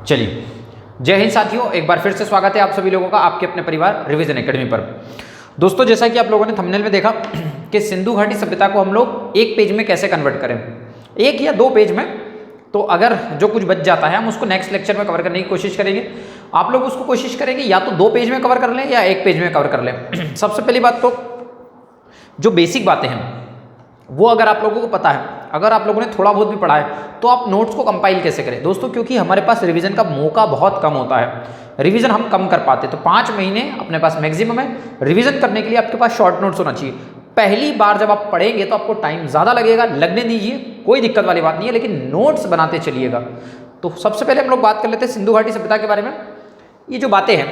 चलिए, जय हिंद साथियों, एक बार फिर से स्वागत है आप सभी लोगों का आपके अपने परिवार रिवीजन एकेडमी पर। दोस्तों, जैसा कि आप लोगों ने थंबनेल में देखा कि सिंधु घाटी सभ्यता को हम लोग एक पेज में कैसे कन्वर्ट करें, एक या दो पेज में। तो अगर जो कुछ बच जाता है हम उसको नेक्स्ट लेक्चर में कवर करने की कोशिश करेंगे। आप लोग उसको कोशिश करेंगे या तो दो पेज में कवर कर लें या एक पेज में कवर कर लें। सबसे पहली बात तो जो बेसिक बातें हैं वो अगर आप लोगों को पता है, अगर आप लोगों ने थोड़ा बहुत भी पढ़ा है, तो आप नोट्स को कंपाइल कैसे करें दोस्तों, क्योंकि हमारे पास रिवीजन का मौका बहुत कम होता है, रिवीजन हम कम कर पाते। तो 5 महीने अपने पास मैक्सिमम है रिवीजन करने के लिए। आपके पास शॉर्ट नोट्स होना चाहिए। पहली बार जब आप पढ़ेंगे तो आपको टाइम ज़्यादा लगेगा, लगने दीजिए, कोई दिक्कत वाली बात नहीं है, लेकिन नोट्स बनाते चलिएगा। तो सबसे पहले हम लोग बात कर लेते हैं सिंधु घाटी सभ्यता के बारे में। ये जो बातें हैं,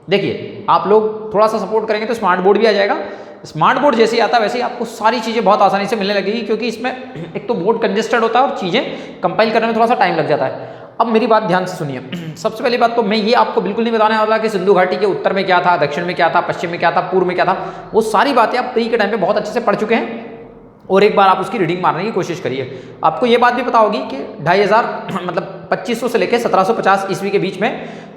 देखिए आप लोग थोड़ा सा सपोर्ट करेंगे तो स्मार्ट बोर्ड भी आ जाएगा। स्मार्ट बोर्ड जैसे ही आता है वैसे ही आपको सारी चीज़ें बहुत आसानी से मिलने लगेगी, क्योंकि इसमें एक तो बोर्ड कंजेस्टेड होता है और चीज़ें कंपाइल करने में थोड़ा सा टाइम लग जाता है। अब मेरी बात ध्यान से सुनिए। सबसे पहली बात तो मैं ये आपको बिल्कुल नहीं बताने वाला कि सिंधु घाटी के उत्तर में क्या था, दक्षिण में क्या था, पश्चिम में क्या था, पूर्व में क्या था। वो सारी बातें आप प्री के टाइम पे बहुत अच्छे से पढ़ चुके हैं और एक बार आप उसकी रीडिंग मारने की कोशिश करिए। आपको ये बात भी पता होगी कि 2500 मतलब 2500 से लेकर 1750 ईस्वी के बीच में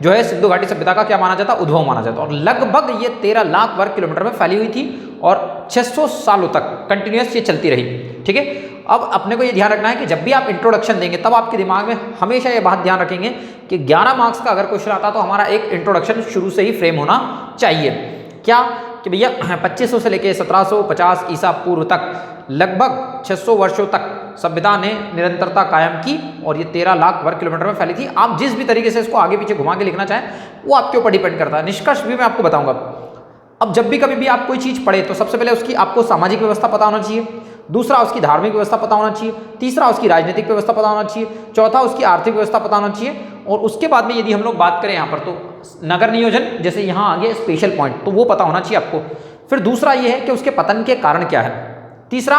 जो है सिंधु घाटी सभ्यता का क्या माना जाता, उद्भव माना जाता, और लगभग ये 13 लाख वर्ग किलोमीटर में फैली हुई थी और 600 सालों तक कंटिन्यूस ये चलती रही। ठीक है, अब अपने को ये ध्यान रखना है कि जब भी आप इंट्रोडक्शन देंगे तब आपके दिमाग में हमेशा ये बात ध्यान रखेंगे कि 11 मार्क्स का अगर क्वेश्चन आता तो हमारा एक इंट्रोडक्शन शुरू से ही फ्रेम होना चाहिए। क्या कि भैया 2500 से लेकर 1750 ईसा पूर्व तक लगभग 600 वर्षों तक सभ्यता ने निरंतरता कायम की और ये 13 लाख वर्ग किलोमीटर में फैली थी। आप जिस भी तरीके से इसको आगे पीछे घुमा के लिखना चाहें वो आपके ऊपर डिपेंड करता है। निष्कर्ष भी मैं आपको बताऊंगा। अब जब भी कभी भी आप कोई चीज़ पढ़े तो सबसे पहले उसकी आपको सामाजिक व्यवस्था पता होना चाहिए, दूसरा उसकी धार्मिक व्यवस्था पता होना चाहिए, तीसरा उसकी राजनीतिक व्यवस्था पता होना चाहिए, चौथा उसकी आर्थिक व्यवस्था पता होना चाहिए, और उसके बाद में यदि हम लोग बात करें यहाँ पर तो नगर नियोजन, जैसे यहाँ आगे स्पेशल पॉइंट, तो वो पता होना चाहिए आपको। फिर दूसरा ये है कि उसके पतन के कारण क्या है, तीसरा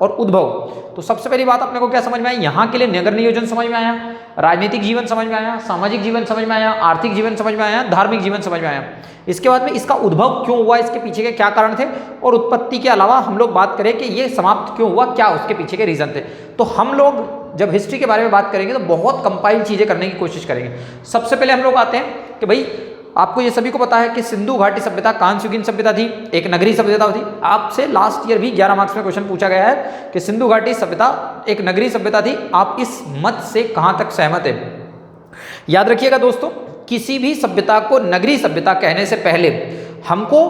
और उद्भव। तो सबसे पहली बात अपने को क्या समझ में आई, यहाँ के लिए नगर नियोजन समझ में आया, राजनीतिक जीवन समझ में आया, सामाजिक जीवन समझ में आया, आर्थिक जीवन समझ में आया, धार्मिक जीवन समझ में आया। इसके बाद में इसका उद्भव क्यों हुआ, इसके पीछे के क्या कारण थे, और उत्पत्ति के अलावा हम लोग बात करें कि ये समाप्त क्यों हुआ, क्या उसके पीछे के रीजन थे। तो हम लोग जब हिस्ट्री के बारे में बात करेंगे तो बहुत कंपाइल चीजें करने की कोशिश करेंगे। सबसे पहले हम लोग आते हैं कि भाई आपको ये सभी को पता है कि सिंधु घाटी सभ्यता कांस्युगीन सभ्यता थी, एक नगरीय सभ्यता थी। आपसे लास्ट ईयर भी 11 मार्क्स में क्वेश्चन पूछा गया है कि सिंधु घाटी सभ्यता एक नगरीय सभ्यता थी। आप इस मत से कहां तक सहमत है? याद रखिएगा दोस्तों, किसी भी सभ्यता को नगरीय सभ्यता कहने से पहले हमको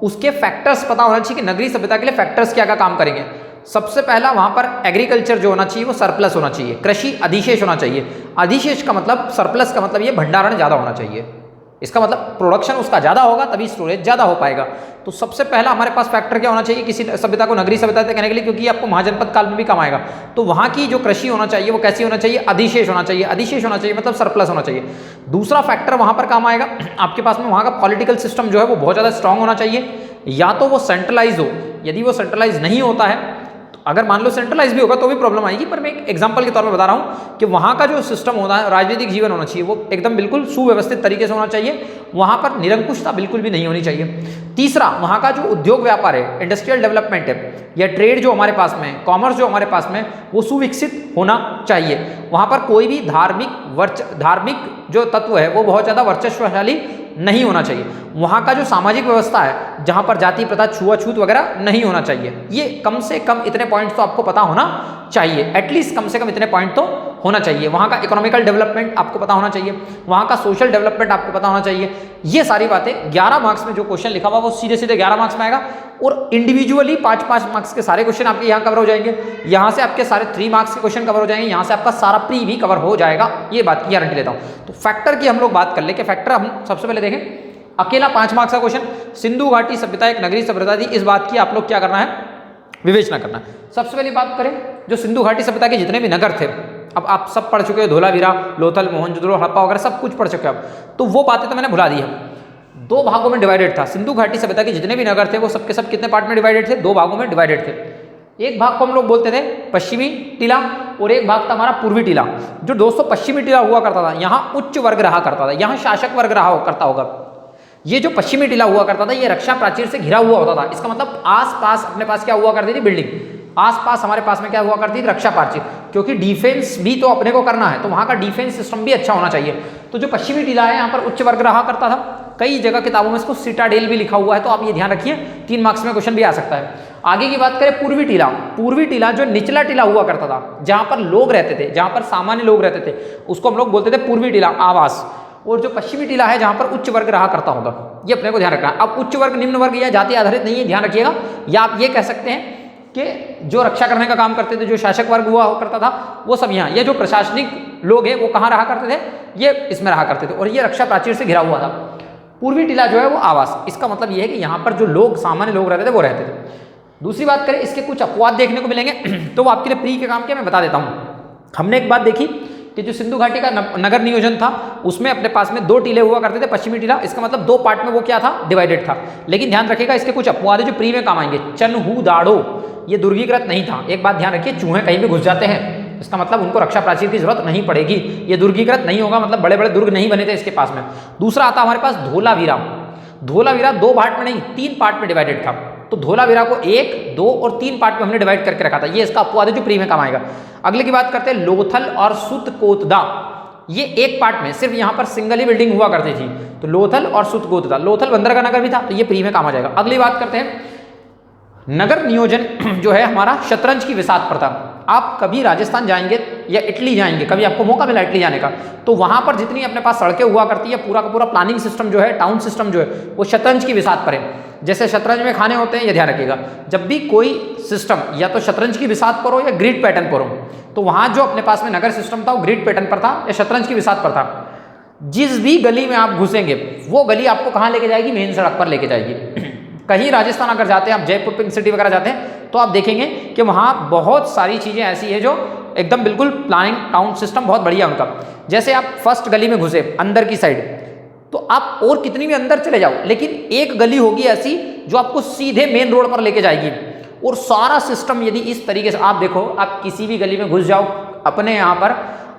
उसके फैक्टर्स पता होना चाहिए कि नगरीय सभ्यता के लिए फैक्टर्स क्या क्या काम करेंगे। सबसे पहला वहां पर एग्रीकल्चर जो होना चाहिए वो सरप्लस होना चाहिए, कृषि अधिशेष होना चाहिए। अधिशेष का मतलब, सरप्लस का मतलब ये भंडारण ज्यादा होना चाहिए। इसका मतलब प्रोडक्शन उसका ज्यादा होगा तभी स्टोरेज ज्यादा हो पाएगा। तो सबसे पहला हमारे पास फैक्टर क्या होना चाहिए किसी सभ्यता को नगरीय सभ्यता कहने के लिए, क्योंकि आपको महाजनपद काल में भी काम आएगा। तो वहां की जो कृषि होना चाहिए वो कैसी होना चाहिए, अधिशेष होना चाहिए। अधिशेष होना चाहिए मतलब सरप्लस होना चाहिए। दूसरा फैक्टर वहां पर काम आएगा आपके पास में, वहां का पॉलिटिकल सिस्टम जो है वो बहुत ज्यादा स्ट्रांग होना चाहिए, या तो वो सेंट्रलाइज हो। यदि वो सेंट्रलाइज नहीं होता है, अगर मान लो सेंट्रलाइज भी होगा तो भी प्रॉब्लम आएगी, पर मैं एक एग्जांपल के तौर पर बता रहा हूं कि वहां का जो सिस्टम होता है, राजनीतिक जीवन होना चाहिए वो एकदम बिल्कुल सुव्यवस्थित तरीके से होना चाहिए। वहां पर निरंकुशता बिल्कुल भी नहीं होनी चाहिए। तीसरा, वहां का जो उद्योग व्यापार है, इंडस्ट्रियल डेवलपमेंट है या ट्रेड जो हमारे पास में, कॉमर्स जो हमारे पास में, वो सुविकसित होना चाहिए। वहां पर कोई भी धार्मिक जो तत्व है वो बहुत ज्यादा वर्चस्वशाली नहीं होना चाहिए। वहां का जो सामाजिक व्यवस्था है जहां पर जाति प्रथा, छुआछूत वगैरह नहीं होना चाहिए। ये कम से कम इतने पॉइंट्स तो आपको पता होना चाहिए, एटलीस्ट कम से कम इतने पॉइंट तो होना चाहिए। वहां का इकोनॉमिकल डेवलपमेंट आपको पता होना चाहिए, वहां का सोशल डेवलपमेंट आपको पता होना चाहिए। ये सारी बातें 11 मार्क्स में जो क्वेश्चन लिखा हुआ वो सीधे सीधे 11 मार्क्स में आएगा, और इंडिविजुअली 5-5 मार्क्स के सारे क्वेश्चन आपके यहाँ कवर हो जाएंगे। यहाँ से आपके सारे 3 मार्क्स के क्वेश्चन कवर हो जाएंगे, यहाँ से आपका सारा प्री भी कवर हो जाएगा, ये बात की गारंटी लेता हूँ। तो फैक्टर की हम लोग बात कर ले कि फैक्टर हम सबसे पहले देखें। अकेला 5 मार्क्स का क्वेश्चन, सिंधु घाटी सभ्यता एक नगरीय सभ्यता थी, इस बात की आप लोग क्या करना है, विवेचना करना है। सबसे पहले बात करें जो सिंधु घाटी सभ्यता के जितने भी नगर थे, अब आप सब पढ़ चुके हो, धोलावीरा, लोथल, मोहनजोदड़ो, हड़प्पा वगैरह सब कुछ पढ़ चुके हो आप, तो वो बातें तो मैंने भुला दी है। 2 भागों में डिवाइडेड था सिंधु घाटी सभ्यता के जितने भी नगर थे, वो सबके सब कितने पार्ट में डिवाइडेड थे, 2 भागों में डिवाइडेड थे। एक भाग को हम लोग बोलते थे पश्चिमी टीला और एक भाग था हमारा पूर्वी टीला। जो दोस्तों पश्चिमी टीला हुआ करता था, यहाँ उच्च वर्ग रहा करता था, यहाँ शासक वर्ग रहा करता होगा। ये जो पश्चिमी टीला हुआ करता था ये रक्षा प्राचीर से घिरा हुआ होता था। इसका मतलब आस पास अपने पास क्या हुआ करती थी, बिल्डिंग। आसपास हमारे पास में क्या हुआ करती थी, रक्षा प्राचीर, क्योंकि डिफेंस भी तो अपने को करना है, तो वहाँ का डिफेंस सिस्टम भी अच्छा होना चाहिए। तो जो पश्चिमी टीला है यहाँ पर उच्च वर्ग रहा करता था, कई जगह किताबों में इसको सिटाडेल भी लिखा हुआ है, तो आप ये ध्यान रखिए, 3 मार्क्स में क्वेश्चन भी आ सकता है। आगे की बात करें पूर्वी टीला, पूर्वी टीला जो निचला टीला हुआ करता था, जहाँ पर लोग रहते थे, जहाँ पर सामान्य लोग रहते थे, उसको हम लोग बोलते थे पूर्वी टीला, आवास। और जो पश्चिमी टीला है जहाँ पर उच्च वर्ग रहा करता होगा, ये अपने को ध्यान रखना है। अब उच्च वर्ग निम्न वर्ग या जाति आधारित नहीं है, ध्यान रखिएगा। या आप ये कह सकते हैं कि जो रक्षा करने का काम करते थे, जो शासक वर्ग हुआ करता था, वो सब यहाँ, ये जो प्रशासनिक लोग हैं वो कहाँ रहा करते थे, ये इसमें रहा करते थे, और ये रक्षा प्राचीर से घिरा हुआ था। पूर्वी टीला जो है वो आवास, इसका मतलब ये है कि यहाँ पर जो लोग सामान्य लोग रहते थे वो रहते थे। दूसरी बात करें, इसके कुछ अपवाद देखने को मिलेंगे, तो वो आपके लिए प्री के काम के मैं बता देता हूँ। हमने एक बात देखी कि जो सिंधु घाटी का नगर नियोजन था, उसमें अपने पास में 2 टीले हुआ करते थे, पश्चिमी टीला, इसका मतलब 2 पार्ट में वो क्या था, डिवाइडेड था। लेकिन ध्यान रखिएगा इसके कुछ अपवाद है जो प्री में काम आएंगे। चनहू दाड़ो, ये दुर्गीकृत नहीं था। एक बात ध्यान रखिए, चूहे कहीं भी घुस जाते हैं, इसका मतलब उनको रक्षा प्राचीर की जरूरत नहीं पड़ेगी, ये दुर्गीकृत नहीं होगा, मतलब बड़े बड़े दुर्ग नहीं बने थे इसके पास में। दूसरा आता हमारे पास धोलावीरा। धोलावीरा 2 पार्ट में नहीं, 3 पार्ट में डिवाइडेड था। तो धोलावीरा को 1, 2 और 3 पार्ट में हमने डिवाइड करके रखा था, ये इसका अपवाद है जो प्री में काम आएगा। अगले की बात करते हैं लोथल और सुतकोतदा, ये 1 पार्ट में सिर्फ यहाँ पर सिंगल ही बिल्डिंग हुआ करती थी, तो लोथल और सुतकोतदा, लोथल बंदर का नगर भी था, तो ये प्री में काम आ जाएगा। अगली बात करते हैं नगर नियोजन जो है हमारा शतरंज की विसात प्रथा। आप कभी राजस्थान जाएंगे या इटली जाएंगे, कभी आपको मौका मिला इटली जाने का, तो वहां पर जितनी अपने पास सड़कें हुआ करती है, पूरा का पूरा प्लानिंग सिस्टम जो है, टाउन सिस्टम जो है, वो शतरंज की विसात पर है। जैसे शतरंज में खाने होते हैं, ये ध्यान रखिएगा, जब भी कोई सिस्टम या तो शतरंज की विसात पर हो या ग्रिड पैटर्न पर हो, तो वहां जो अपने पास में नगर सिस्टम था वो ग्रिड पैटर्न पर था या शतरंज की विसात पर था। जिस भी गली में आप घुसेंगे वो गली आपको कहाँ लेके जाएगी, मेन सड़क पर लेके जाएगी। कहीं राजस्थान अगर जाते हैं आप, जयपुर पिंक सिटी वगैरह जाते हैं, तो आप देखेंगे कि वहाँ बहुत सारी चीज़ें ऐसी है जो एकदम बिल्कुल प्लानिंग टाउन सिस्टम बहुत बढ़िया उनका। जैसे आप फर्स्ट गली में घुसे अंदर की साइड, तो आप और कितनी भी अंदर चले जाओ, लेकिन एक गली होगी ऐसी जो आपको सीधे मेन रोड पर लेके जाएगी, और सारा सिस्टम यदि इस तरीके से आप देखो, आप किसी भी गली में घुस जाओ अपने यहाँ पर,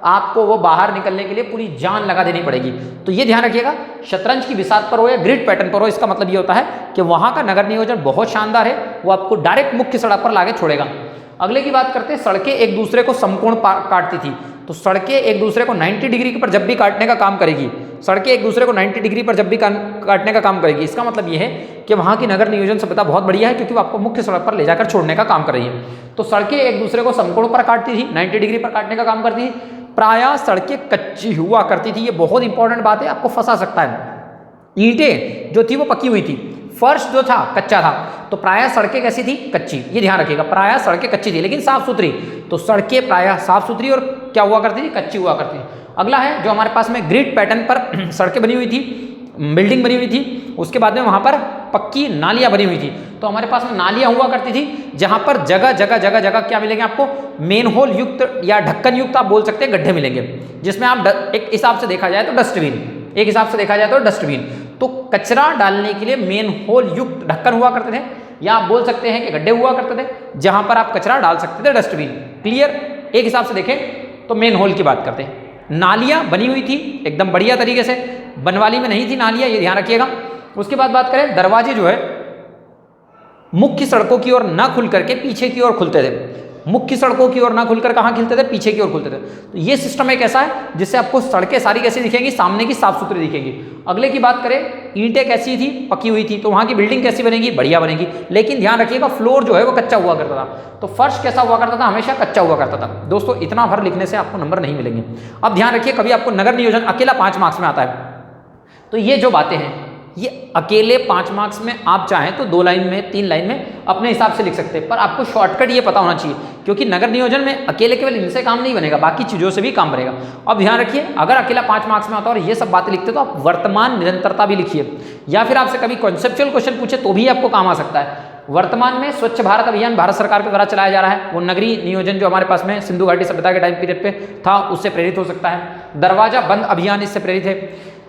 आपको वो बाहर निकलने के लिए पूरी जान लगा देनी पड़ेगी। तो ये ध्यान रखिएगा, शतरंज की विसात पर हो या ग्रिड पैटर्न पर हो, इसका मतलब ये होता है कि वहाँ का नगर नियोजन बहुत शानदार है, वो आपको डायरेक्ट मुख्य सड़क पर लाके छोड़ेगा। अगले की बात करते हैं, सड़कें एक दूसरे को समकोण काटती थी, तो सड़कें एक दूसरे को 90 डिग्री पर जब भी काटने का काम करेगी, सड़कें एक दूसरे को 90 डिग्री पर जब भी काटने का काम करेगी, इसका मतलब ये है कि वहाँ की नगर नियोजन सभ्यता बहुत बढ़िया है, क्योंकि वो आपको मुख्य सड़क पर ले जाकर छोड़ने का काम कर रही है। तो सड़कें एक दूसरे को समकोण पर काटती थी, 90 डिग्री पर काटने का काम करती थी। प्रायः सड़कें कच्ची हुआ करती थी, ये बहुत इंपॉर्टेंट बात है, आपको फंसा सकता है। ईंटें जो थी वो पकी हुई थी, फर्श जो था कच्चा था, तो प्रायः सड़कें कैसी थी, कच्ची। ये ध्यान रखिएगा, प्रायः सड़कें कच्ची थी लेकिन साफ सुथरी, तो सड़कें प्रायः साफ सुथरी और क्या हुआ करती थी, कच्ची हुआ करती थी। अगला है जो हमारे पास में ग्रिड पैटर्न पर सड़कें बनी हुई थी, बिल्डिंग बनी हुई थी, उसके बाद में वहाँ पर पक्की नालियाँ बनी हुई थी। तो हमारे पास में नालियाँ हुआ करती थी, जहाँ पर जगह जगह जगह जगह क्या मिलेंगे आपको, मेन होल युक्त या ढक्कन युक्त आप बोल सकते हैं गड्ढे मिलेंगे, जिसमें आप एक हिसाब से देखा जाए तो डस्टबिन, एक हिसाब से देखा जाए तो डस्टबिन। तो कचरा डालने के लिए मेन होल युक्त ढक्कन हुआ करते थे, या आप बोल सकते हैं कि गड्ढे हुआ करते थे जहाँ पर आप कचरा डाल सकते थे, डस्टबिन। क्लियर, एक हिसाब से देखें तो मेन होल की बात करते हैं। नालियाँ बनी हुई थी एकदम बढ़िया तरीके से, बनवाली में नहीं थी नालियाँ, ये ध्यान रखिएगा। उसके बाद बात करें, दरवाजे जो है मुख्य सड़कों की ओर ना खुल करके पीछे की ओर खुलते थे, मुख्य सड़कों की ओर ना खुलकर कहाँ खुलते थे, पीछे की ओर खुलते थे। तो ये सिस्टम एक ऐसा है जिससे आपको सड़कें सारी कैसी दिखेंगी, सामने की साफ सुथरी दिखेंगी। अगले की बात करें, ईंटें कैसी थी, पकी हुई थी, तो वहाँ की बिल्डिंग कैसी बनेगी, बढ़िया बनेगी। लेकिन ध्यान रखिएगा फ्लोर जो है वो कच्चा हुआ करता था, तो फर्श कैसा हुआ करता था, हमेशा कच्चा हुआ करता था। दोस्तों इतना भर लिखने से आपको नंबर नहीं मिलेंगे। अब ध्यान रखिए, कभी आपको नगर नियोजन अकेला 5 मार्क्स में आता है, तो ये जो बातें हैं ये अकेले 5 मार्क्स में आप चाहें तो 2 लाइन में, 3 लाइन में अपने हिसाब से लिख सकते हैं, पर आपको शॉर्टकट ये पता होना चाहिए, क्योंकि नगर नियोजन में अकेले केवल इनसे काम नहीं बनेगा, बाकी चीज़ों से भी काम बनेगा। अब ध्यान रखिए, अगर अकेला 5 मार्क्स में आता और ये सब बातें लिखते तो आप वर्तमान निरंतरता भी लिखिए, या फिर आपसे कभी कॉन्सेप्चुअल क्वेश्चन पूछे तो भी आपको काम आ सकता है। वर्तमान में स्वच्छ भारत अभियान भारत सरकार के द्वारा चलाया जा रहा है, वो नगरीय नियोजन जो हमारे पास में सिंधु घाटी सभ्यता के टाइम पीरियड पे था उससे प्रेरित हो सकता है। दरवाजा बंद अभियान इससे प्रेरित है,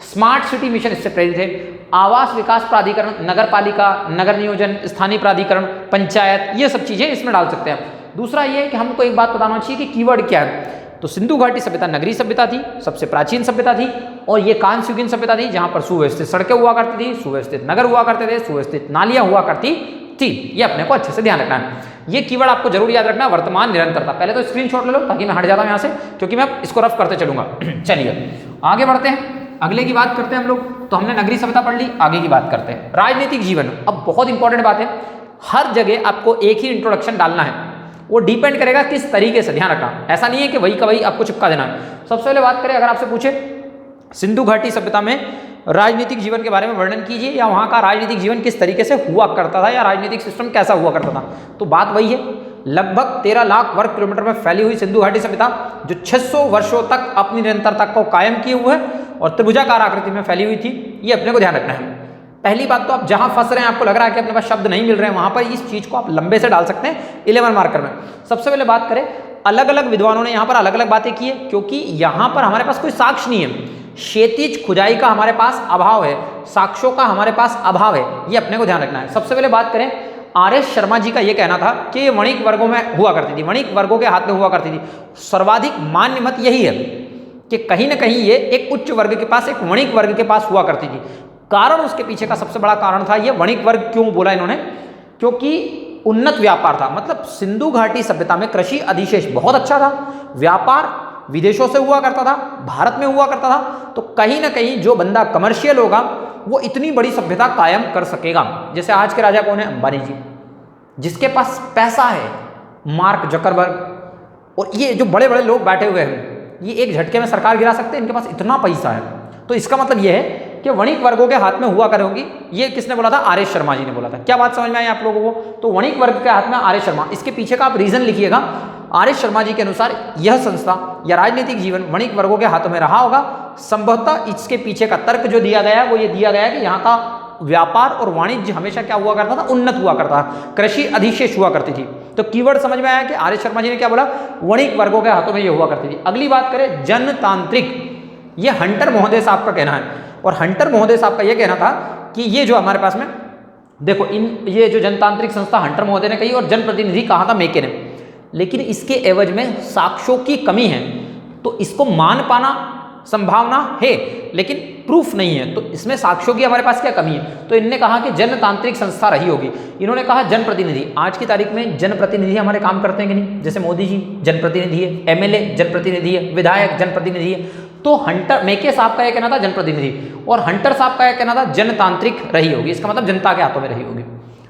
स्मार्ट सिटी मिशन इससे प्रेरित है, आवास विकास प्राधिकरण, नगर पालिका, नगर नियोजन, स्थानीय प्राधिकरण, पंचायत, ये सब चीजें इसमें डाल सकते हैं। दूसरा ये है कि हमको एक बात बताना चाहिए कि कीवर्ड क्या है। तो सिंधु घाटी सभ्यता नगरीय सभ्यता थी, सबसे प्राचीन सभ्यता थी, और ये कांस्युगीन सभ्यता थी जहां पर सुव्यवस्थित सड़कें हुआ करती थी, सुव्यवस्थित नगर हुआ करते थे, सुव्यवस्थित नालियां हुआ करती थी। ये अपने को अच्छे से ध्यान रखना है। ये कीवर्ड आपको जरूर याद रखना, वर्तमान निरंतरता। पहले तो स्क्रीनशॉट ले लो ताकि मैं हट जाता हूं यहाँ से, क्योंकि मैं इसको रफ करते चलूंगा। चलिए आगे बढ़ते हैं, अगले की बात करते हैं हम लोग। तो हमने नगरीय सभ्यता पढ़ ली, आगे की बात करते हैं राजनीतिक जीवन। अब बहुत इंपॉर्टेंट बात है, हर जगह आपको एक ही इंट्रोडक्शन डालना है, वो डिपेंड करेगा किस तरीके से, ध्यान रखना। ऐसा नहीं है कि वही का वही आपको चिपका देना है। सबसे पहले बात करें, अगर आपसे पूछे सिंधु घाटी सभ्यता में राजनीतिक जीवन के बारे में वर्णन कीजिए, या वहाँ का राजनीतिक जीवन किस तरीके से हुआ करता था, या राजनीतिक सिस्टम कैसा हुआ करता था, तो बात वही है। लगभग 13 लाख वर्ग किलोमीटर में फैली हुई सिंधु घाटी सभ्यता जो 600 वर्षों तक अपनी निरंतरता को कायम किए हुए है और त्रिभुजाकार आकृति में फैली हुई थी, ये अपने को ध्यान रखना है। पहली बात तो आप जहां फंस रहे हैं, आपको लग रहा है कि अपने पास शब्द नहीं मिल रहे हैं, वहां पर इस चीज को आप लंबे से डाल सकते हैं 11 मार्कर में। सबसे पहले बात करें, अलग अलग विद्वानों ने यहाँ पर अलग अलग बातें की है, क्योंकि यहाँ पर हमारे पास कोई साक्ष्य नहीं है। क्षैतिज खुदाई का हमारे पास अभाव है, साक्ष्यों का हमारे पास अभाव है, ये अपने को ध्यान रखना है। सबसे पहले बात करें, आर.एस. शर्मा जी का ये कहना था कि ये वणिक वर्गों में हुआ करती थी, वणिक वर्गों के हाथ में हुआ करती थी। सर्वाधिक मान्य मत यही है कि कहीं ना कहीं ये एक उच्च वर्ग के पास, एक वणिक वर्ग के पास हुआ करती थी। कारण उसके पीछे का सबसे बड़ा कारण था, ये वणिक वर्ग क्यों बोला इन्होंने, क्योंकि उन्नत व्यापार था। मतलब सिंधु घाटी सभ्यता में कृषि अधिशेष बहुत अच्छा था, व्यापार विदेशों से हुआ करता था, भारत में हुआ करता था। तो कहीं ना कहीं जो बंदा कमर्शियल होगा वो इतनी बड़ी सभ्यता कायम कर सकेगा। जैसे आज के राजा कौन है, अंबानी जी, जिसके पास पैसा है, मार्क जकरबर्ग, और ये जो बड़े बड़े लोग बैठे हुए हैं, ये एक झटके में सरकार गिरा सकते हैं, इनके पास इतना पैसा है। तो इसका मतलब ये है कि वणिक वर्गों के हाथ में हुआ करेंगी। ये किसने बोला था, आर.एस. शर्मा जी ने बोला था। क्या बात समझ में आई आप लोगों को? तो वणिक वर्ग के हाथ में आर.एस. शर्मा, इसके पीछे का आप रीजन लिखिएगा। आर.एस. शर्मा जी के अनुसार यह संस्था या राजनीतिक जीवन वणिक वर्गों के हाथों में रहा होगा। संभवतः इसके पीछे का तर्क जो दिया गया है वो ये दिया गया है कि यहाँ का व्यापार और वाणिज्य हमेशा क्या हुआ करता था, उन्नत हुआ करता था, कृषि अधिशेष हुआ करती थी। तो कीवर्ड समझ में आया कि आर.एस. शर्मा जी ने क्या बोला, वणिक वर्गों के हाथों में ये हुआ करती थी। अगली बात करें, जनतांत्रिक, ये हंटर महोदय साहब का कहना है। और हंटर महोदय साहब का ये कहना था कि ये जो हमारे पास में देखो, ये जो जनतांत्रिक संस्था हंटर महोदय ने कही और जनप्रतिनिधि कहा था मेके ने, लेकिन इसके एवज में साक्ष्यों की कमी है। तो इसको मान पाना संभावना है लेकिन प्रूफ नहीं है। तो इसमें साक्ष्यों की हमारे पास क्या कमी है? तो इनने कहा कि जनतांत्रिक संस्था रही होगी। इन्होंने कहा जनप्रतिनिधि, आज की तारीख में जनप्रतिनिधि हमारे काम करते हैं कि नहीं? जैसे मोदी जी जनप्रतिनिधि है, एमएलए जनप्रतिनिधि है, विधायक जनप्रतिनिधि है। तो हंटर मेके साहब का यह कहना था जनप्रतिनिधि, और हंटर साहब का यह कहना था जनतांत्रिक रही होगी। इसका मतलब जनता के हाथों में रही होगी।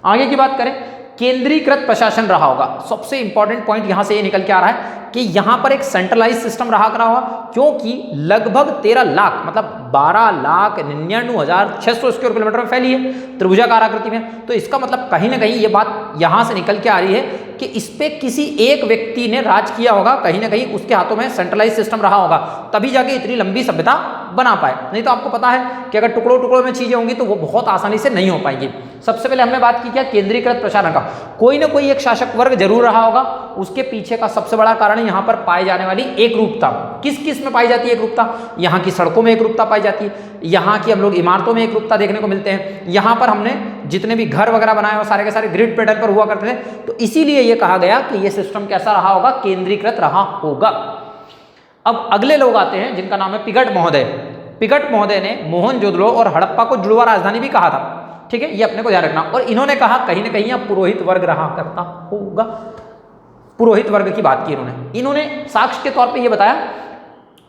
आगे की बात करें, केंद्रीकृत प्रशासन रहा होगा। सबसे इंपॉर्टेंट पॉइंट यहां से ये निकल के आ रहा है कि यहां पर एक सेंट्रलाइज सिस्टम रहा करा होगा, क्योंकि लगभग 13 लाख मतलब 12,99,600 स्क्वायर किलोमीटर में फैली है त्रिभुजाकार आकृति में। तो इसका मतलब कहीं ना कहीं ये बात यहां से निकल के आ रही है कि इस पे किसी एक व्यक्ति ने राज किया होगा, कहीं ना कहीं उसके हाथों में सेंट्रलाइज सिस्टम रहा होगा, तभी जाके इतनी लंबी सभ्यता बना पाए। नहीं तो आपको पता है कि अगर टुकड़ों टुकड़ों में चीजें होंगी तो वो बहुत आसानी से नहीं हो पाएंगी। सबसे पहले हमने बात की क्या, केंद्रीकृत प्रशासन का। कोई ना कोई एक शासक वर्ग जरूर रहा होगा, उसके पीछे का सबसे बड़ा कारण यहाँ पर पाई जाने वाली एक रूपता। किस किस में पाई जाती है एक रूपता? यहाँ की सड़कों में एक रूपता पाई जाती है, यहाँ की हम लोग इमारतों में एक रूपता देखने को मिलते हैं, यहाँ पर हमने जितने भी घर वगैरह बनाए वो सारे के सारे ग्रिड पैटर्न पर हुआ करते थे। तो इसीलिए ये कहा गया कि ये सिस्टम कैसा रहा होगा, केंद्रीकृत रहा होगा। अब अगले लोग आते हैं जिनका नाम है पिगट महोदय। पिगट महोदय ने मोहनजोदड़ो और हड़प्पा को जुड़वा राजधानी भी कहा था। ठीक है, ये अपने को ध्यान रखना। और इन्होंने कहा कहीं ना कहीं यहाँ पुरोहित वर्ग रहा करता होगा। पुरोहित वर्ग की बात की इन्होंने साक्ष्य के तौर पे ये बताया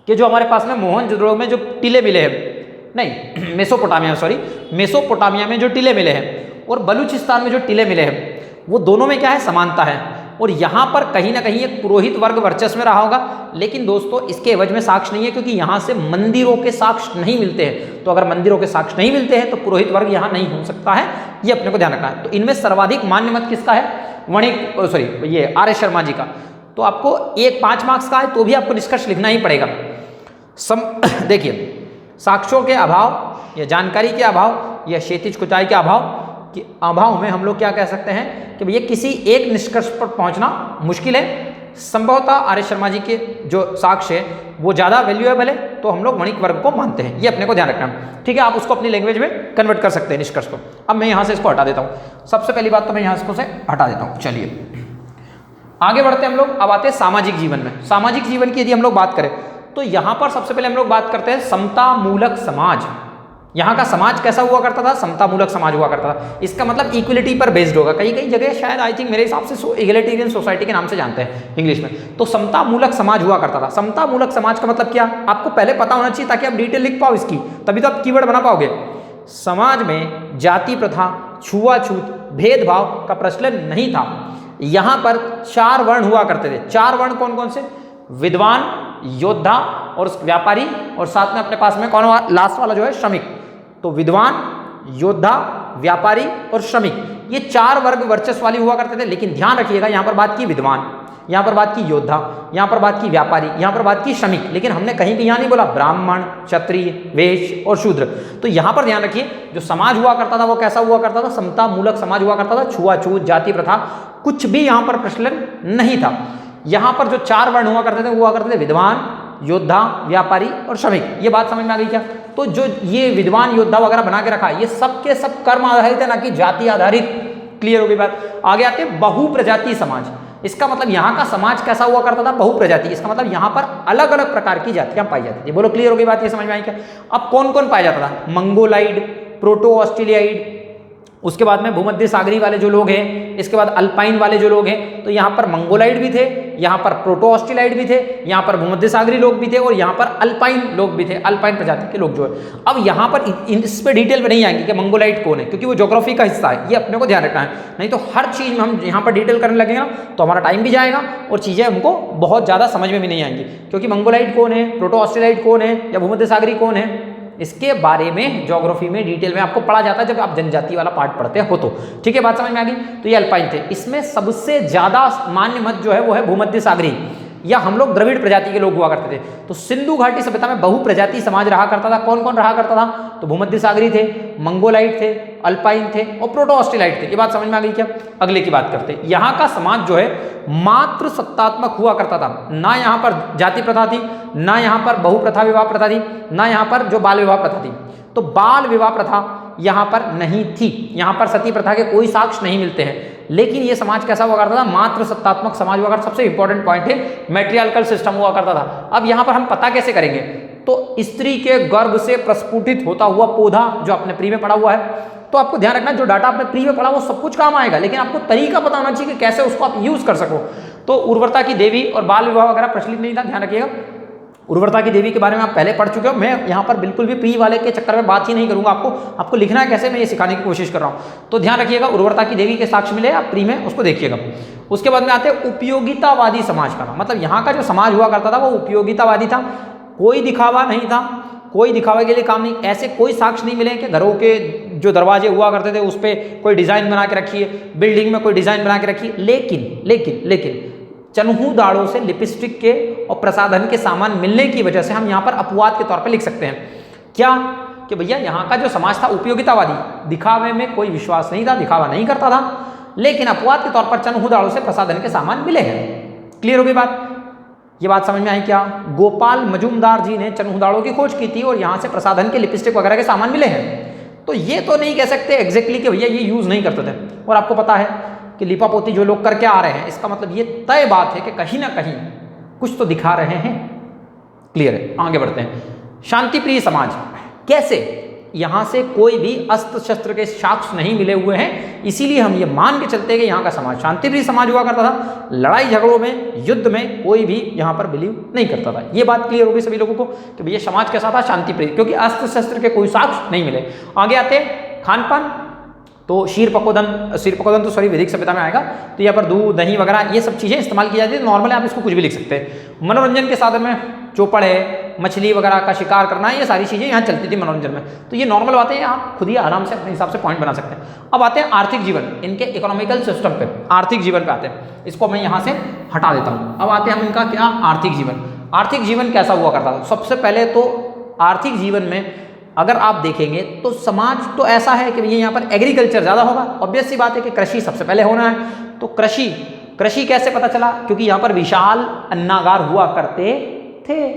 कि जो हमारे पास में मोहनजोदड़ो में जो टीले मिले हैं, नहीं मेसोपोटामिया में जो टीले मिले हैं और बलूचिस्तान में जो टीले मिले हैं, वो दोनों में क्या है, समानता है। और यहाँ पर कहीं ना कहीं एक पुरोहित वर्ग वर्चस्व में रहा होगा। लेकिन दोस्तों इसके एवज में साक्ष्य नहीं है, क्योंकि यहाँ से मंदिरों के साक्ष्य नहीं मिलते हैं। तो अगर मंदिरों के साक्ष्य नहीं मिलते हैं तो पुरोहित वर्ग यहाँ नहीं हो सकता है, ये अपने को ध्यान रखना है। तो इनमें सर्वाधिक मान्य मत किसका है? ये आर.एस. शर्मा जी का। तो आपको 5 मार्क्स का है तो भी आपको निष्कर्ष लिखना ही पड़ेगा। देखिए, साक्ष्यों के अभाव या जानकारी के अभाव या क्षैतिज खुदाई के अभाव में हम लोग क्या कह सकते हैं कि भैया किसी एक निष्कर्ष पर पहुंचना मुश्किल है। संभवतः आर.एस. शर्मा जी के जो साक्ष्य है वो ज़्यादा वैल्यूएबल है, तो हम लोग वणिक वर्ग को मानते हैं, ये अपने को ध्यान रखना। ठीक है, आप उसको अपनी लैंग्वेज में कन्वर्ट कर सकते हैं निष्कर्ष को। अब मैं यहाँ से इसको हटा देता हूँ। सबसे पहली बात तो मैं यहाँ इसको से हटा देता हूँ। चलिए आगे बढ़ते हैं हम लोग। अब आते हैं सामाजिक जीवन में। सामाजिक जीवन की यदि हम लोग बात करें तो यहाँ पर सबसे पहले हम लोग बात करते हैं समता मूलक समाज। यहाँ का समाज कैसा हुआ करता था? समतामूलक समाज हुआ करता था। इसका मतलब इक्वलिटी पर बेस्ड होगा। कई कई जगह शायद आई थिंक मेरे हिसाब से इगलिटेरियन सोसाइटी के नाम से जानते हैं इंग्लिश में। तो समतामूलक समाज हुआ करता था। समतामूलक समाज का मतलब क्या? आपको पहले पता होना चाहिए ताकि आप डिटेल लिख पाओ इसकी, तभी तो आप कीवर्ड बना पाओगे। समाज में जाति प्रथा, छुआछूत, भेदभाव का प्रचलन नहीं था। यहाँ पर 4 वर्ण हुआ करते थे। 4 वर्ण कौन कौन से? विद्वान, योद्धा और व्यापारी, और साथ में अपने पास में कौन हुआ? लास्ट वाला जो है श्रमिक। तो विद्वान, योद्धा, व्यापारी और श्रमिक, ये 4 वर्ग वर्चस्व वाली हुआ करते थे। लेकिन ध्यान रखिएगा, यहाँ पर बात की विद्वान, यहाँ पर बात की योद्धा, यहाँ पर बात की व्यापारी, यहाँ पर बात की श्रमिक, लेकिन हमने कहीं भी यहाँ नहीं बोला ब्राह्मण, क्षत्रिय, वैश्य और शूद्र। तो यहाँ पर ध्यान रखिए, जो समाज हुआ करता था वो कैसा हुआ करता था? समतामूलक समाज हुआ करता था। छुआछूत, जाति प्रथा कुछ भी यहाँ पर प्रचलन नहीं था। यहाँ पर जो 4 वर्ण हुआ करते थे वो हुआ करते थे विद्वान, योद्धा, व्यापारी और श्रमिक। ये बात समझ में आ गई क्या? तो जो ये विद्वान, योद्धा वगैरह बना के रखा, ये सब के सब कर्म आधारित है, ना कि जाति आधारित। क्लियर हो गई बात? आगे आते हैं बहुप्रजातीय समाज। इसका मतलब यहाँ का समाज कैसा हुआ करता था? बहुप्रजाति। इसका मतलब यहाँ पर अलग अलग प्रकार की जातियां पाई जाती थी। बोलो क्लियर हो गई बात? ये समझ में आई क्या? अब कौन कौन पाया जाता था? मंगोलाइड, प्रोटो ऑस्ट्रेलियाइड, उसके बाद में भूमध्य सागरी वाले जो लोग हैं, इसके बाद अल्पाइन वाले जो लोग हैं। तो यहाँ पर मंगोलाइड भी थे, यहाँ पर प्रोटो ऑस्ट्रेलाइड भी थे, यहाँ पर भूमध्य सागरी लोग भी थे, और यहाँ पर अल्पाइन लोग भी थे, अल्पाइन प्रजाति के लोग जो है। अब यहाँ पर इस पे डिटेल में नहीं आएंगे कि मंगोलाइड कौन है, क्योंकि वो ज्योग्राफी का हिस्सा है, ये अपने को ध्यान रखना है। नहीं तो हर चीज़ में हम यहाँ पर डिटेल करने लगेंगे ना तो हमारा टाइम भी जाएगा और चीज़ें हमको बहुत ज़्यादा समझ में भी नहीं आएंगी। क्योंकि मंगोलाइड कौन है, प्रोटो ऑस्ट्रेलाइड कौन है, या भूमध्य सागरी कौन है, इसके बारे में ज्योग्राफी में डिटेल में आपको पढ़ा जाता है जब आप जनजाति वाला पार्ट पढ़ते हो। तो ठीक है, बात समझ में आ गई? तो ये अल्पाइन थे। इसमें सबसे ज्यादा मान्य मत जो है वो है भूमध्य सागरी, या हम लोग द्रविड़ प्रजाति के लोग हुआ करते थे। तो सिंधु घाटी सभ्यता में बहुप्रजाति समाज रहा करता था। कौन कौन रहा करता था? तो भूमध्य सागरी थे, मंगोलाइड थे, अल्पाइन थे और प्रोटो ऑस्ट्रेलाइड थे। ये बात समझ में आ गई क्या? अगले की बात करते हैं। यहाँ का समाज जो है मात्र सत्तात्मक हुआ करता था। ना यहाँ पर जाति प्रथा थी, ना यहाँ पर बहुप्रथा विवाह प्रथा थी, ना यहाँ पर जो बाल विवाह प्रथा थी। तो बाल विवाह प्रथा यहाँ पर नहीं थी, यहाँ पर सती प्रथा के कोई साक्ष्य नहीं मिलते हैं। लेकिन ये समाज कैसा हुआ करता था? मात्र सत्तात्मक समाज हुआ करता। सबसे इंपॉर्टेंट पॉइंट है मैट्रियार्कल सिस्टम हुआ करता था। अब यहाँ पर हम पता कैसे करेंगे? तो स्त्री के गर्भ से प्रस्फुटित होता हुआ पौधा जो आपने प्री में पढ़ा हुआ है, तो आपको ध्यान रखना जो डाटा आपने प्री में पढ़ा वो सब कुछ काम आएगा, लेकिन आपको तरीका पता होना चाहिए कि कैसे उसको आप यूज कर सको। तो उर्वरता की देवी और बाल विवाह वगैरह प्रचलित नहीं था, ध्यान रखिएगा। उर्वरता की देवी के बारे में आप पहले पढ़ चुके हो। मैं यहाँ पर बिल्कुल भी प्री वाले के चक्कर में बात ही नहीं करूँगा। आपको लिखना है कैसे, मैं ये सिखाने की कोशिश कर रहा हूँ। तो ध्यान रखिएगा, उर्वरता की देवी के साक्ष्य मिले आप प्री में, उसको देखिएगा। उसके बाद में आते हैं उपयोगितावादी समाज का। मतलब यहाँ का जो समाज हुआ करता था वो उपयोगितावादी था। कोई दिखावा नहीं था, कोई दिखावे के लिए काम नहीं। ऐसे कोई साक्ष्य नहीं मिले कि घरों के जो दरवाजे हुआ करते थे उस पर कोई डिज़ाइन बना के रखिए, बिल्डिंग में कोई डिज़ाइन बना के रखिए। लेकिन चन्हू दाड़ों से लिपस्टिक के और प्रसाधन के सामान मिलने की वजह से हम यहाँ पर अपवाद के तौर पर लिख सकते हैं क्या, कि भैया यहाँ का जो समाज था उपयोगितावादी, दिखावे में कोई विश्वास नहीं था, दिखावा नहीं करता था, लेकिन अपवाद के तौर पर चन्हू दाड़ों से प्रसाधन के सामान मिले हैं। क्लियर हो गई बात? ये बात समझ में आई क्या? गोपाल मजूमदार जी ने चन्हू दाड़ों की खोज की थी और यहाँ से प्रसाधन के लिपस्टिक वगैरह के सामान मिले हैं। तो ये तो नहीं कह सकते एग्जैक्टली कि भैया ये यूज नहीं करते थे। और आपको पता है कि लिपापोती जो लोग करके आ रहे हैं, इसका मतलब ये तय बात है कि कहीं ना कहीं कुछ तो दिखा रहे हैं। क्लियर है? आगे बढ़ते हैं। शांति प्रिय समाज कैसे? यहाँ से कोई भी अस्त्र शस्त्र के साक्ष्य नहीं मिले हुए हैं, इसीलिए हम ये मान के चलते हैं कि यहाँ का समाज शांति प्रिय समाज हुआ करता था। लड़ाई झगड़ों में, युद्ध में कोई भी यहाँ पर बिलीव नहीं करता था। ये बात क्लियर हो गई सभी लोगों को कि भैया समाज कैसा था? शांति प्रिय, क्योंकि अस्त्र शस्त्र के कोई साक्ष्य नहीं मिले। आगे आते हैं खान पान। तो शीर पकोदन तो सॉरी वैदिक सभ्यता में आएगा। तो यहाँ पर दूध, दही वगैरह ये सब चीज़ें इस्तेमाल की जाती है। नॉर्मली आप इसको कुछ भी लिख सकते हैं। मनोरंजन के साधन में चौपड़ है, मछली वगैरह का शिकार करना, ये सारी चीज़ें यहाँ चलती थी मनोरंजन में। तो ये नॉर्मल बातें हैं, आप खुद ही आराम से अपने हिसाब से पॉइंट बना सकते हैं। अब आते हैं आर्थिक जीवन, इनके इकोनॉमिकल सिस्टम पे, आर्थिक जीवन पे आते हैं। इसको मैं यहाँ से हटा देता हूँ। अब आते हैं हम इनका क्या, आर्थिक जीवन। आर्थिक जीवन कैसा हुआ करता था? सबसे पहले तो आर्थिक जीवन में अगर आप देखेंगे तो समाज तो ऐसा है कि यहाँ पर एग्रीकल्चर ज़्यादा होगा। ऑब्वियस सी बात है कि कृषि सबसे पहले होना है। तो कृषि कैसे पता चला? क्योंकि यहाँ पर विशाल अन्नागार हुआ करते थे।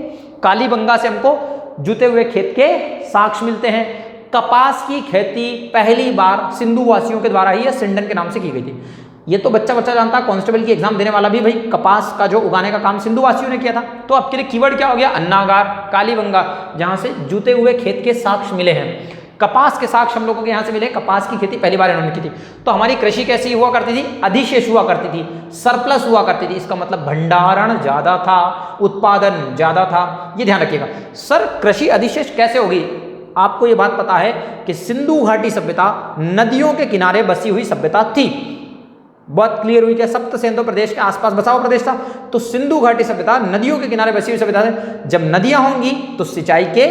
कालीबंगा से हमको जुते हुए खेत के साक्ष्य मिलते हैं। कपास की खेती पहली बार सिंधु वासियों के द्वारा ही सिंडन के नाम से की गई थी। ये तो बच्चा जानता है, कांस्टेबल की एग्जाम देने वाला भी, भाई कपास का जो उगाने का काम सिंधु वासियों ने किया था। तो आपके लिए कीवर्ड क्या हो गया? अन्नागार, कालीबंगा, जहां से जुते हुए खेत के साक्ष्य मिले हैं। कपास के साक्ष्य हम लोगों के यहाँ से मिले, कपास की खेती पहली बार इन्होंने की थी। तो हमारी कृषि कैसी हुआ करती थी? अधिशेष हुआ करती थी, सरप्लस हुआ करती थी। इसका मतलब भंडारण ज्यादा था, उत्पादन ज्यादा था। ये ध्यान रखिएगा। सर कृषि अधिशेष कैसे होगी? आपको ये बात पता है कि सिंधु घाटी सभ्यता नदियों के किनारे बसी हुई सभ्यता थी। बहुत क्लियर हुई क्या? सप्त सिंधु प्रदेश के आसपास बसा हुआ प्रदेश था। तो सिंधु घाटी सभ्यता नदियों के किनारे बसी हुई सभ्यता है। जब नदियां होंगी तो सिंचाई के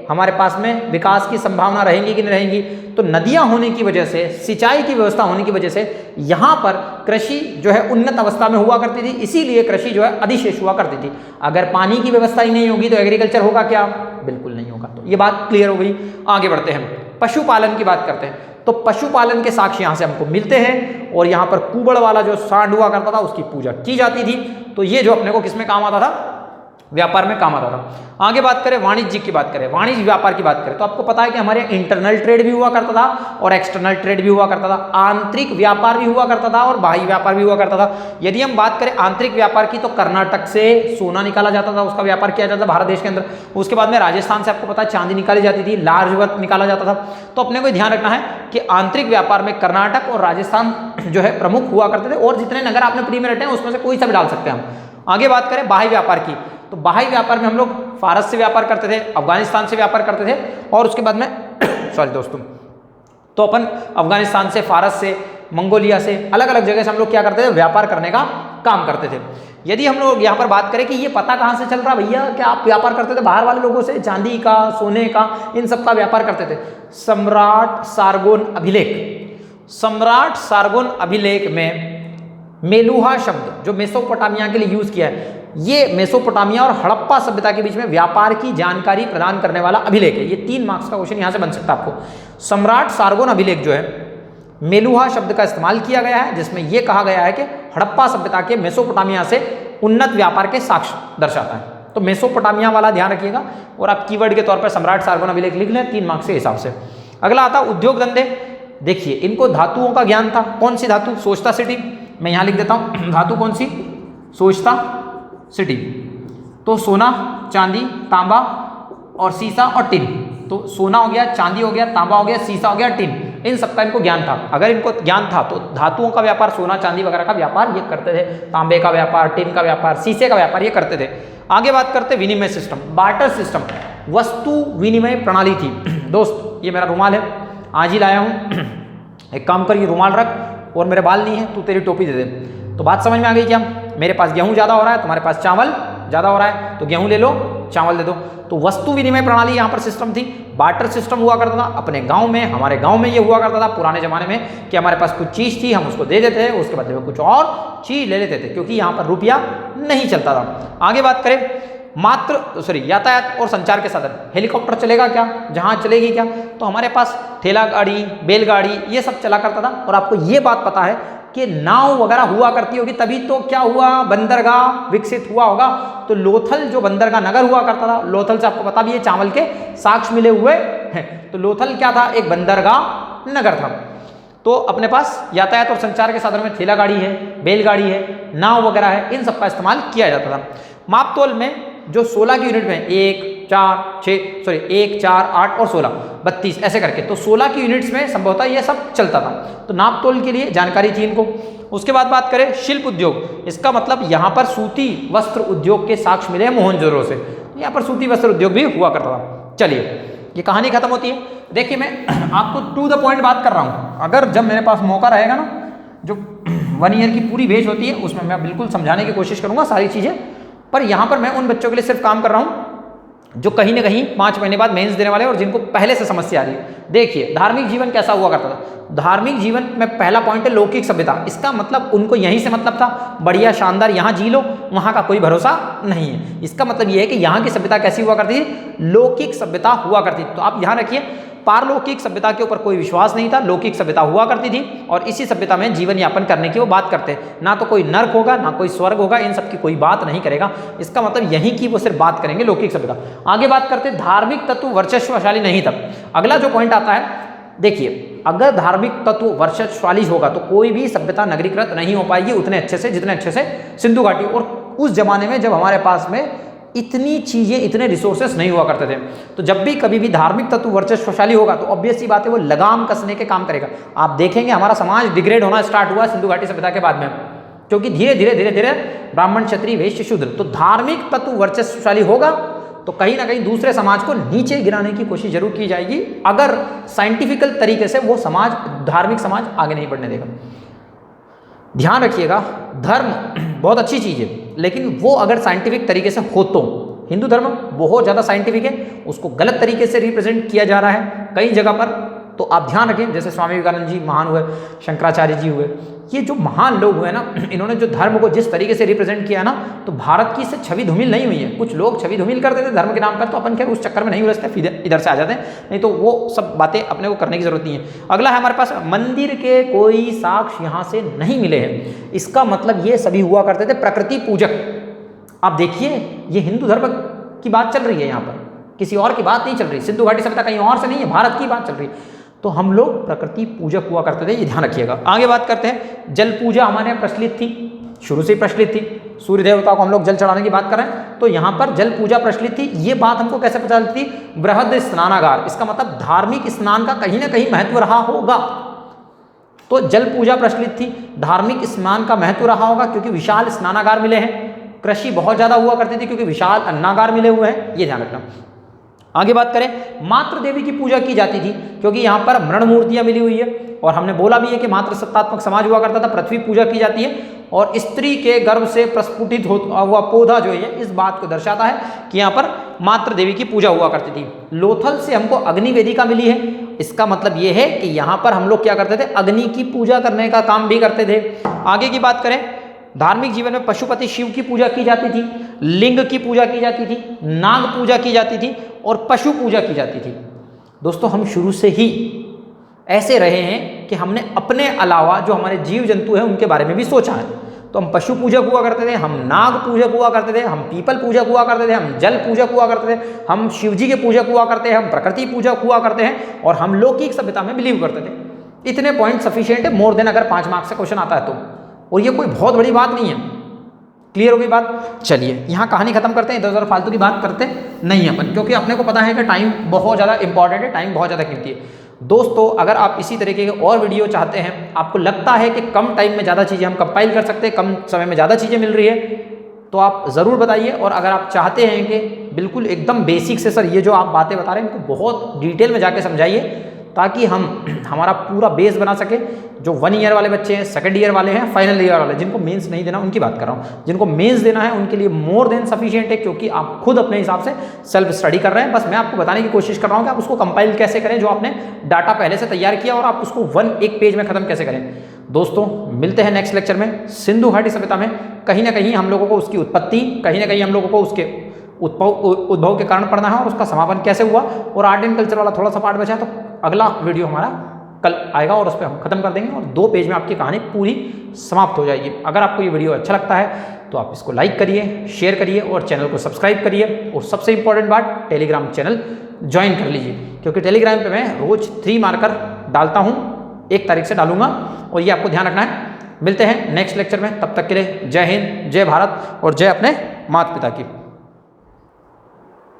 हमारे पास में विकास की संभावना रहेगी कि नहीं रहेगी? तो नदियां होने की वजह से, सिंचाई की व्यवस्था होने की वजह से यहाँ पर कृषि जो है उन्नत अवस्था में हुआ करती थी। इसीलिए कृषि जो है अधिशेष हुआ करती थी। अगर पानी की व्यवस्था ही नहीं होगी तो एग्रीकल्चर होगा क्या? बिल्कुल नहीं होगा। तो ये बात क्लियर हो गई। आगे बढ़ते हैं, पशुपालन की बात करते हैं। तो पशुपालन के साक्ष्य यहाँ से हमको मिलते हैं और यहाँ पर कुबड़ वाला जो सांड हुआ करता था उसकी पूजा की जाती थी। तो ये जो अपने को किसमें काम आता था? व्यापार में काम आता था। आगे बात करें वाणिज्य की बात करें, वाणिज्य व्यापार की बात करें, तो आपको पता है कि हमारे इंटरनल ट्रेड भी हुआ करता था और एक्सटर्नल ट्रेड भी हुआ करता था। आंतरिक व्यापार भी हुआ करता था और बाह्य व्यापार भी हुआ करता था। यदि हम बात करें आंतरिक व्यापार की तो कर्नाटक से सोना निकाला जाता था, उसका व्यापार किया जाता था भारत देश के अंदर। उसके बाद में राजस्थान से आपको पता है चांदी निकाली जाती थी, लार्ज वर्क निकाला जाता था। तो अपने को ध्यान रखना है कि आंतरिक व्यापार में कर्नाटक और राजस्थान जो है प्रमुख हुआ करते थे। और जितने नगर आपने प्री में रटे हैं उसमें से कोई सा भी डाल सकते हैं हम। आगे बात करें बाह्य व्यापार की, तो बाह्य व्यापार में हम लोग फारस से व्यापार करते थे, अफगानिस्तान से व्यापार करते थे और उसके बाद में सॉरी दोस्तों, तो अपन अफगानिस्तान से, फारस से, मंगोलिया से, अलग अलग जगह से हम लोग क्या करते थे? व्यापार करने का काम करते थे। यदि हम लोग यहाँ पर बात करें कि ये पता कहाँ से चल रहा भैया, क्या आप व्यापार करते थे बाहर वाले लोगों से? चांदी का, सोने का, इन सब का व्यापार करते थे। सम्राट सारगोन अभिलेख, सम्राट सारगोन अभिलेख में मेलुहा शब्द जो मेसोपोटामिया के लिए यूज किया है, ये मेसोपोटामिया और हड़प्पा सभ्यता के बीच में व्यापार की जानकारी प्रदान करने वाला अभिलेख है। ये 3 मार्क्स का क्वेश्चन यहां से बन सकता है आपको। सम्राट सारगोन अभिलेख जो है मेलुहा शब्द का इस्तेमाल किया गया है, जिसमें यह कहा गया है कि हड़प्पा सभ्यता के मेसोपोटामिया से उन्नत व्यापार के साक्ष्य दर्शाता है। तो मेसोपोटामिया वाला ध्यान रखिएगा और आप कीवर्ड के तौर पर सम्राट सारगोन अभिलेख लिख लें 3 मार्क्स के हिसाब से। अगला आता उद्योग धंधे। देखिए इनको धातुओं का ज्ञान था। कौन सी धातु? सोचता सिटी। मैं यहां लिख देता हूं धातु कौन सी? सोचता सिटी। तो सोना, चांदी, तांबा और सीसा और टिन। तो सोना हो गया, चांदी हो गया, तांबा हो गया, सीसा हो गया, टिन, इन सबका इनको ज्ञान था। अगर इनको ज्ञान था तो धातुओं का व्यापार, सोना चांदी वगैरह का व्यापार ये करते थे। तांबे का व्यापार, टिन का व्यापार, सीसे का व्यापार ये करते थे। आगे बात करते विनिमय सिस्टम, बार्टर सिस्टम, वस्तु विनिमय प्रणाली थी। दोस्त ये मेरा रुमाल है, आज ही लाया हूँ। एक काम कर, ये रुमाल रख और मेरे बाल नहीं है, तू तेरी टोपी दे दे। तो बात समझ में आ गई क्या? मेरे पास गेहूं ज्यादा हो रहा है, तुम्हारे पास चावल ज्यादा हो रहा है, तो गेहूं ले लो, चावल दे दो। तो वस्तु विनिमय प्रणाली यहाँ पर सिस्टम थी। बार्टर सिस्टम हुआ करता था अपने गांव में, हमारे गांव में ये हुआ करता था पुराने जमाने में कि हमारे पास कुछ चीज थी, हम उसको दे देते थे, उसके बदले में कुछ और चीज ले लेते थे, क्योंकि यहाँ पर रुपया नहीं चलता था। आगे बात करें यातायात और संचार के साधन। हेलीकॉप्टर चलेगा क्या? जहाज चलेगी क्या? तो हमारे पास ठेला गाड़ी, बैलगाड़ी ये सब चला करता था। और आपको ये बात पता है कि नाव वगैरह हुआ करती होगी, तभी तो क्या हुआ? बंदरगाह विकसित हुआ होगा। तो लोथल जो बंदरगाह नगर हुआ करता था, लोथल से आपको पता भी है चावल के साक्ष्य मिले हुए हैं। तो लोथल क्या था? एक बंदरगाह नगर था। तो अपने पास यातायात और संचार के साधन में ठेला गाड़ी है, बैलगाड़ी है, नाव वगैरह है, इन सब का इस्तेमाल किया जाता था। मापतोल में जो 16 की यूनिट में 1, 4, 8 और 16, 32 ऐसे करके, तो 16 की यूनिट्स में संभवतः ये सब चलता था। तो नापतोल के लिए जानकारी थी इनको। उसके बाद बात करें शिल्प उद्योग, इसका मतलब यहाँ पर सूती वस्त्र उद्योग के साक्ष्य मिले मोहनजोदड़ो से। यहाँ पर सूती वस्त्र उद्योग भी हुआ करता था। चलिए ये कहानी खत्म होती है। देखिए मैं आपको टू द पॉइंट बात कर रहा हूँ। अगर जब मेरे पास मौका रहेगा ना, जो 1 ईयर की पूरी बेच होती है उसमें मैं बिल्कुल समझाने की कोशिश करूँगा सारी चीज़ें। पर यहाँ पर मैं उन बच्चों के लिए सिर्फ काम कर रहा हूँ जो कहीं ना कहीं 5 महीने बाद मेंस देने वाले और जिनको पहले से समस्या आ रही है। देखिए धार्मिक जीवन कैसा हुआ करता था। धार्मिक जीवन में पहला पॉइंट है लौकिक सभ्यता। इसका मतलब उनको यहीं से मतलब था बढ़िया शानदार यहाँ जी लो, वहाँ का कोई भरोसा नहीं है। इसका मतलब ये है कि यहाँ की सभ्यता कैसी हुआ करती थी? लौकिक सभ्यता हुआ करती थी। तो आप ध्यान रखिए पारलौकिक सभ्यता के ऊपर कोई विश्वास नहीं था, लौकिक सभ्यता हुआ करती थी और इसी सभ्यता में जीवन यापन करने की वो बात करते हैं। ना तो कोई नर्क होगा ना कोई स्वर्ग होगा, इन सब की कोई बात नहीं करेगा। इसका मतलब यही की वो सिर्फ बात करेंगे लौकिक सभ्यता। आगे बात करते धार्मिक तत्व वर्चस्वशाली नहीं था। अगला जो पॉइंट आता है, देखिए अगर धार्मिक तत्व वर्चस्वशाली होगा तो कोई भी सभ्यता नगरीकृत नहीं हो पाएगी उतने अच्छे से जितने अच्छे से सिंधु घाटी। और उस जमाने में जब हमारे पास में इतनी चीज़ें, इतने रिसोर्सेस नहीं हुआ करते थे। तो जब भी कभी भी धार्मिक तत्व वर्चस्वशाली होगा तो ऑब्वियस सी बात है वो लगाम कसने के काम करेगा। आप देखेंगे हमारा समाज डिग्रेड होना स्टार्ट हुआ सिंधु घाटी सभ्यता के बाद में, क्योंकि धीरे धीरे धीरे धीरे ब्राह्मण, क्षत्रिय, वैश्य, शूद्र, तो धार्मिक तत्व वर्चस्वशाली होगा तो कहीं ना कहीं दूसरे समाज को नीचे गिराने की कोशिश जरूर की जाएगी, अगर साइंटिफिकल तरीके से वो समाज, धार्मिक समाज आगे नहीं बढ़ने देगा। ध्यान रखिएगा, धर्म बहुत अच्छी चीज़ है, लेकिन वो अगर साइंटिफिक तरीके से हो तो, हिंदू धर्म बहुत ज़्यादा साइंटिफिक है, उसको गलत तरीके से रिप्रेजेंट किया जा रहा है कई जगह पर। तो आप ध्यान रखें, जैसे स्वामी विवेकानंद जी महान हुए, शंकराचार्य जी हुए, ये जो महान लोग हुए ना, इन्होंने जो धर्म को जिस तरीके से रिप्रेजेंट किया ना, तो भारत की इससे छवि धूमिल नहीं हुई है। कुछ लोग छवि धूमिल करते थे धर्म के नाम पर, तो अपन खैर उस चक्कर में नहीं उलझते, इधर से आ जाते हैं, नहीं तो वो सब बातें अपने को करने की जरूरत नहीं है। अगला है हमारे पास, मंदिर के कोई साक्ष्य यहाँ से नहीं मिले हैं। इसका मतलब ये सभी हुआ करते थे प्रकृति पूजक। आप देखिए, ये हिंदू धर्म की बात चल रही है यहाँ पर, किसी और की बात नहीं चल रही। सिंधु घाटी सभ्यता कहीं और से नहीं है, भारत की बात चल रही है। तो हम लोग प्रकृति पूजक हुआ करते थे, ये ध्यान रखिएगा। आगे बात करते हैं, जल पूजा हमारे यहाँ प्रचलित थी, शुरू से प्रचलित थी। सूर्य देवता को हम लोग जल चढ़ाने की बात कर रहे हैं, तो यहाँ पर जल पूजा प्रचलित थी। ये बात हमको कैसे पता चलती थी? बृहद स्नानागार, इसका मतलब धार्मिक स्नान का कहीं ना कहीं महत्व रहा होगा। तो जल पूजा प्रचलित थी, धार्मिक स्नान का महत्व रहा होगा, क्योंकि विशाल स्नानागार मिले हैं। कृषि बहुत ज्यादा हुआ करती थी, क्योंकि विशाल अन्नागार मिले हुए हैं, ये ध्यान रखना। आगे बात करें, मातृ देवी की पूजा की जाती थी, क्योंकि यहाँ पर मृण मूर्तियां मिली हुई है, और हमने बोला भी है कि मातृ सत्तात्मक समाज हुआ करता था, पृथ्वी पूजा की जाती है, और स्त्री के गर्भ से प्रस्फुटित हुआ पौधा जो है इस बात को दर्शाता है कि यहाँ पर मातृ देवी की पूजा हुआ करती थी। लोथल से हमको अग्नि वेदिका मिली है, इसका मतलब ये है कि यहाँ पर हम लोग क्या करते थे? अग्नि की पूजा करने का काम भी करते थे। आगे की बात करें, धार्मिक जीवन में पशुपति शिव की पूजा की जाती थी, लिंग की पूजा की जाती थी, नाग पूजा की जाती थी, और पशु पूजा की जाती थी। दोस्तों, हम शुरू से ही ऐसे रहे हैं कि हमने अपने अलावा जो हमारे जीव जंतु हैं उनके बारे में भी सोचा है। तो हम पशु पूजक हुआ करते थे, हम नाग पूजक हुआ करते थे, हम पीपल पूजक हुआ करते थे, हम जल पूजक हुआ करते थे, हम शिव जी के पूजक हुआ करते हैं, हम प्रकृति पूजक हुआ करते हैं, और हम लौकिक सभ्यता में बिलीव करते थे। इतने पॉइंट सफिशिएंट है, मोर देन अगर 5 मार्क्स से क्वेश्चन आता है तो, और ये कोई बहुत बड़ी बात नहीं है। क्लियर होगी बात? चलिए यहाँ कहानी खत्म करते हैं, इधर उधर फालतू की बात करते नहीं अपन, क्योंकि अपने को पता है कि टाइम बहुत ज़्यादा इंपॉर्टेंट है, टाइम बहुत ज़्यादा कीमती है। दोस्तों, अगर आप इसी तरीके के और वीडियो चाहते हैं, आपको लगता है कि कम टाइम में ज़्यादा चीज़ें हम कंपाइल कर सकते हैं, कम समय में ज़्यादा चीज़ें मिल रही है, तो आप ज़रूर बताइए। और अगर आप चाहते हैं कि बिल्कुल एकदम बेसिक से सर ये जो आप बातें बता रहे हैं इनको बहुत डिटेल में जाके समझाइए, ताकि हमारा पूरा बेस बना सके। जो 1 ईयर वाले बच्चे हैं, 2nd ईयर वाले हैं, फाइनल ईयर वाले, जिनको मेंस नहीं देना उनकी बात कर रहा हूँ, जिनको मेंस देना है उनके लिए मोर देन सफिशिएंट है, क्योंकि आप खुद अपने हिसाब से सेल्फ स्टडी कर रहे हैं। बस मैं आपको बताने की कोशिश कर रहा हूँ कि आप उसको कंपाइल कैसे करें, जो आपने डाटा पहले से तैयार किया, और आप उसको एक पेज में खत्म कैसे करें। दोस्तों, मिलते हैं नेक्स्ट लेक्चर में। सिंधु घाटी सभ्यता में कहीं ना कहीं हम लोगों को उसकी उत्पत्ति, कहीं ना कहीं हम लोगों को उसके उद्भव के कारण पढ़ना है, और उसका समापन कैसे हुआ, और आर्ट एंड कल्चर वाला थोड़ा सा पार्ट बचा है, तो अगला वीडियो हमारा कल आएगा और उस पर हम खत्म कर देंगे, और 2 पेज में आपकी कहानी पूरी समाप्त हो जाएगी। अगर आपको ये वीडियो अच्छा लगता है तो आप इसको लाइक करिए, शेयर करिए, और चैनल को सब्सक्राइब करिए, और सबसे इंपॉर्टेंट बात, टेलीग्राम चैनल ज्वाइन कर लीजिए, क्योंकि टेलीग्राम पे मैं रोज 3 मार्कर डालता हूँ, 1 तारीख से डालूंगा, और ये आपको ध्यान रखना है। मिलते हैं नेक्स्ट लेक्चर में, तब तक के लिए जय हिंद, जय भारत, और जय अपने माता पिता की।